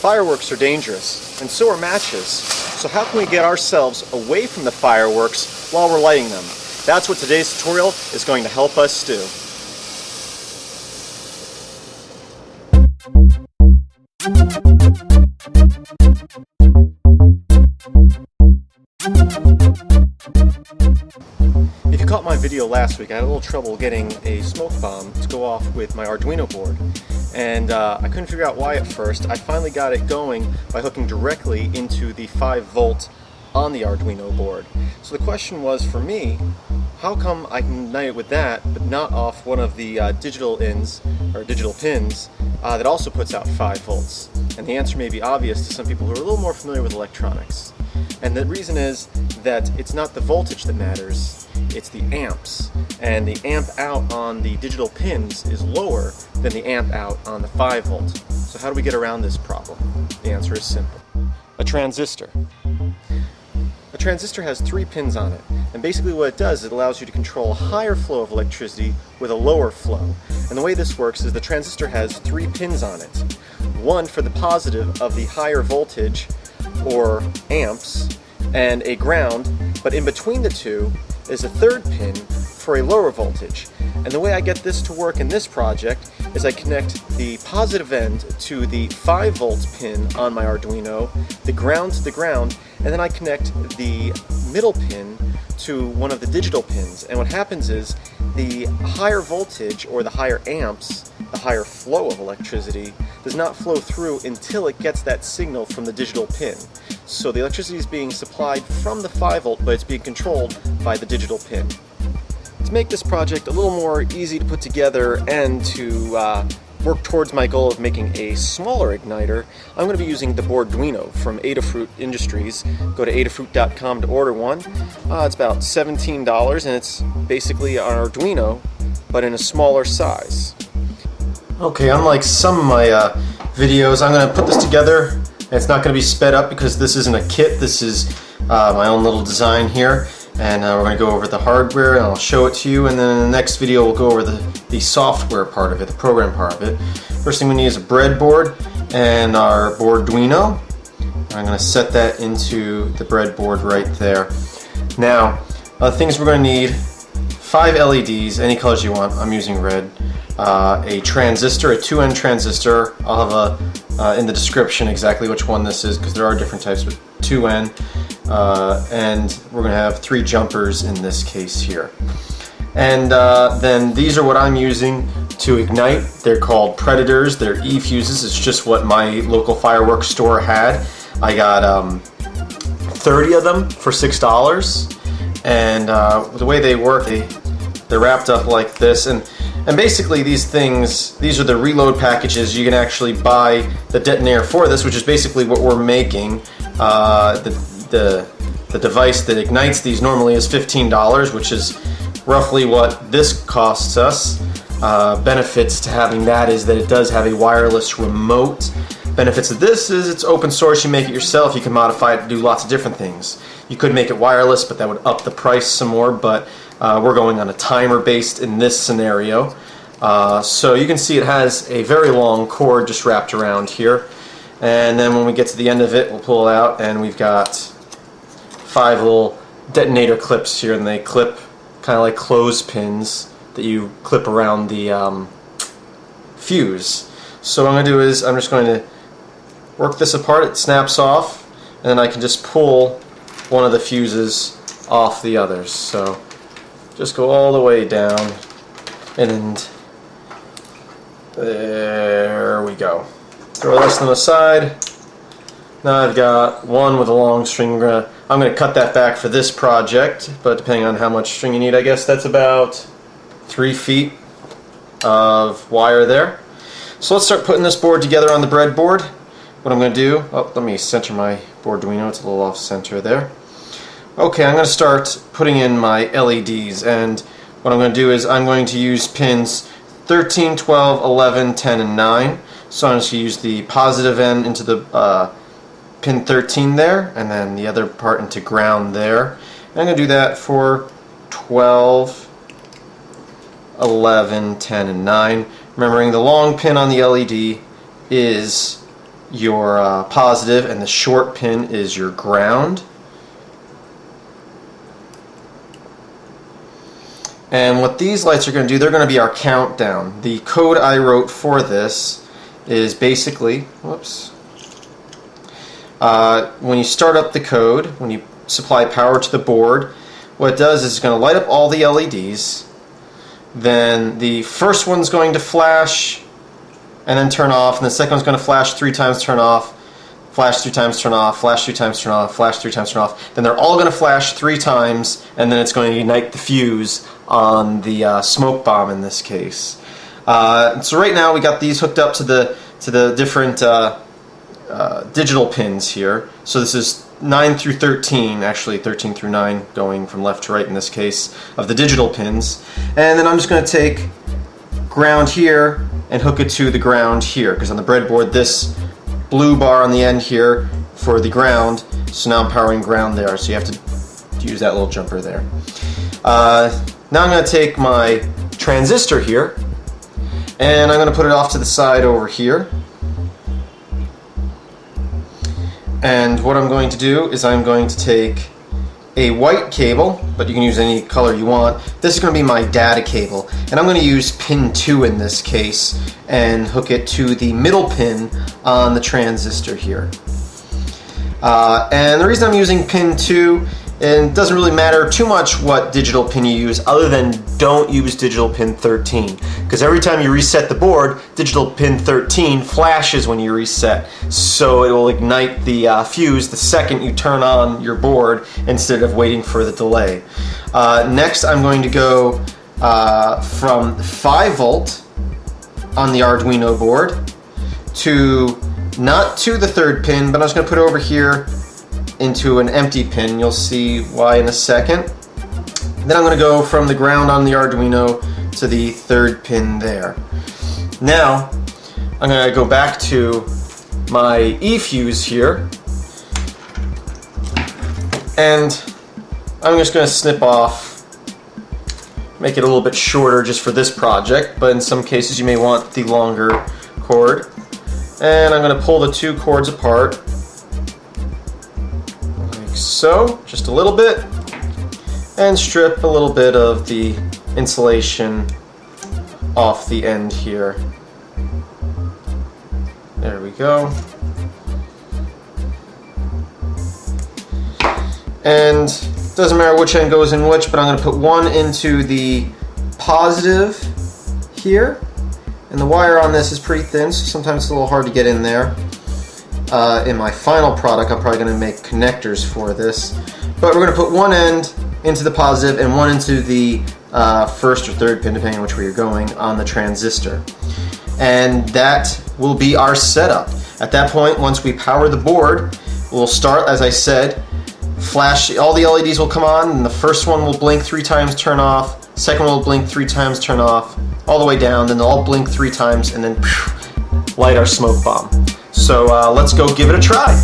Fireworks are dangerous, and so are matches. So how can we get ourselves away from the fireworks while we're lighting them? That's what today's tutorial is going to help us do. If you caught my video last week, I had a little trouble getting a smoke bomb to go off with my Arduino board. And I couldn't figure out why at first. I finally got it going by hooking directly into the 5-volt on the Arduino board. So the question was for me, how come I can ignite it with that but not off one of the digital pins that also puts out 5 volts? And the answer may be obvious to some people who are a little more familiar with electronics. And the reason is that it's not the voltage that matters, it's the amps. And the amp out on the digital pins is lower than the amp out on the 5 volt. So how do we get around this problem? The answer is simple. A transistor. A transistor has 3 pins on it, and basically what it does is it allows you to control a higher flow of electricity with a lower flow. And the way this works is the transistor has 3 pins on it. One for the positive of the higher voltage, or amps, and a ground, but in between the two is a 3rd pin for a lower voltage. And the way I get this to work in this project is I connect the positive end to the 5 volt pin on my Arduino, the ground to the ground, and then I connect the middle pin to one of the digital pins. And what happens is the higher voltage, or the higher amps, the higher flow of electricity, does not flow through until it gets that signal from the digital pin. So the electricity is being supplied from the 5 volt, but it's being controlled by the digital pin. To make this project a little more easy to put together and to work towards my goal of making a smaller igniter, I'm going to be using the Arduino from Adafruit Industries. Go to adafruit.com to order one. It's about $17, and it's basically an Arduino, but in a smaller size. Okay, unlike some of my videos, I'm going to put this together, and it's not going to be sped up because this isn't a kit. This is my own little design here, and we're going to go over the hardware, and I'll show it to you, and then in the next video we'll go over the software part of it, the program part of it. First thing we need is a breadboard and our Arduino. I'm going to set that into the breadboard right there. Now, things we're going to need: 5 LEDs, any colors you want. I'm using red. A transistor, a 2N transistor. I'll have in the description exactly which one this is because there are different types, but 2N. And we're going to have 3 jumpers in this case here. And then these are what I'm using to ignite. They're called Predators. They're E-fuses. It's just what my local fireworks store had. I got 30 of them for $6. And the way they work, they're wrapped up like this. And basically these are the reload packages. You can actually buy the detonator for this, which is basically what we're making. The device that ignites these normally is $15, which is roughly what this costs us. Benefits to having that is that it does have a wireless remote. Benefits of this is it's open source. You make it yourself. You can modify it to do lots of different things. You could make it wireless, but that would up the price some more. But we're going on a timer based in this scenario. So you can see it has a very long cord just wrapped around here. And then when we get to the end of it, we'll pull it out, and we've got 5 little detonator clips here, and they clip kind of like clothespins that you clip around the fuse. So what I'm going to do is I'm just going to work this apart. It snaps off, and then I can just pull one of the fuses off the others. So just go all the way down, and there we go. Throw the rest of them aside. Now I've got one with a long string. I'm going to cut that back for this project, but depending on how much string you need, I guess that's about 3 feet of wire there. So let's start putting this board together on the breadboard. What I'm going to do, let me center my Arduino, it's a little off center there. Okay, I'm going to start putting in my LEDs, and what I'm going to do is I'm going to use pins 13, 12, 11, 10, and 9. So I'm just going to use the positive end into the pin 13 there, and then the other part into ground there. And I'm going to do that for 12, 11, 10, and 9. Remembering the long pin on the LED is your positive, and the short pin is your ground. And what these lights are going to do, they're going to be our countdown. The code I wrote for this is basically, when you start up the code, when you supply power to the board, what it does is it's going to light up all the LEDs. Then the first one's going to flash and then turn off, and the second one's going to flash 3 times, turn off, flash 3 times, turn off, flash 3 times, turn off, flash 3 times, turn off. Then they're all going to flash 3 times, and then it's going to ignite the fuse on the smoke bomb in this case. So right now we got these hooked up to the different digital pins here. So this is 9 through 13, actually 13 through 9, going from left to right in this case, of the digital pins. And then I'm just going to take ground here and hook it to the ground here, because on the breadboard this blue bar on the end here for the ground, so now I'm powering ground there, so you have to use that little jumper there. Now I'm going to take my transistor here and I'm going to put it off to the side over here. And what I'm going to do is I'm going to take a white cable, but you can use any color you want. This is going to be my data cable, and I'm going to use pin 2 in this case and hook it to the middle pin on the transistor here. And the reason I'm using pin 2, and it doesn't really matter too much what digital pin you use, other than don't use digital pin 13, because every time you reset the board, digital pin 13 flashes when you reset, so it will ignite the fuse the second you turn on your board instead of waiting for the delay. Next I'm going to go from 5 volt on the Arduino board to, not to the 3rd pin, but I'm just going to put it over here into an empty pin. You'll see why in a second. Then I'm going to go from the ground on the Arduino to the 3rd pin there. Now I'm going to go back to my E-fuse here, and I'm just going to snip off, make it a little bit shorter just for this project, but in some cases you may want the longer cord. And I'm going to pull the 2 cords apart, like so, just a little bit, and strip a little bit of the insulation off the end here. There we go. And it doesn't matter which end goes in which, but I'm going to put one into the positive here. And the wire on this is pretty thin, so sometimes it's a little hard to get in there. In my final product, I'm probably going to make connectors for this. But we're going to put one end into the positive and one into the 1st or 3rd pin, depending on which way you're going, on the transistor. And that will be our setup. At that point, once we power the board, we'll start, as I said, flash, all the LEDs will come on, and the first one will blink 3 times, turn off, second one will blink 3 times, turn off, all the way down, then they'll all blink 3 times, and then light our smoke bomb. So let's go give it a try.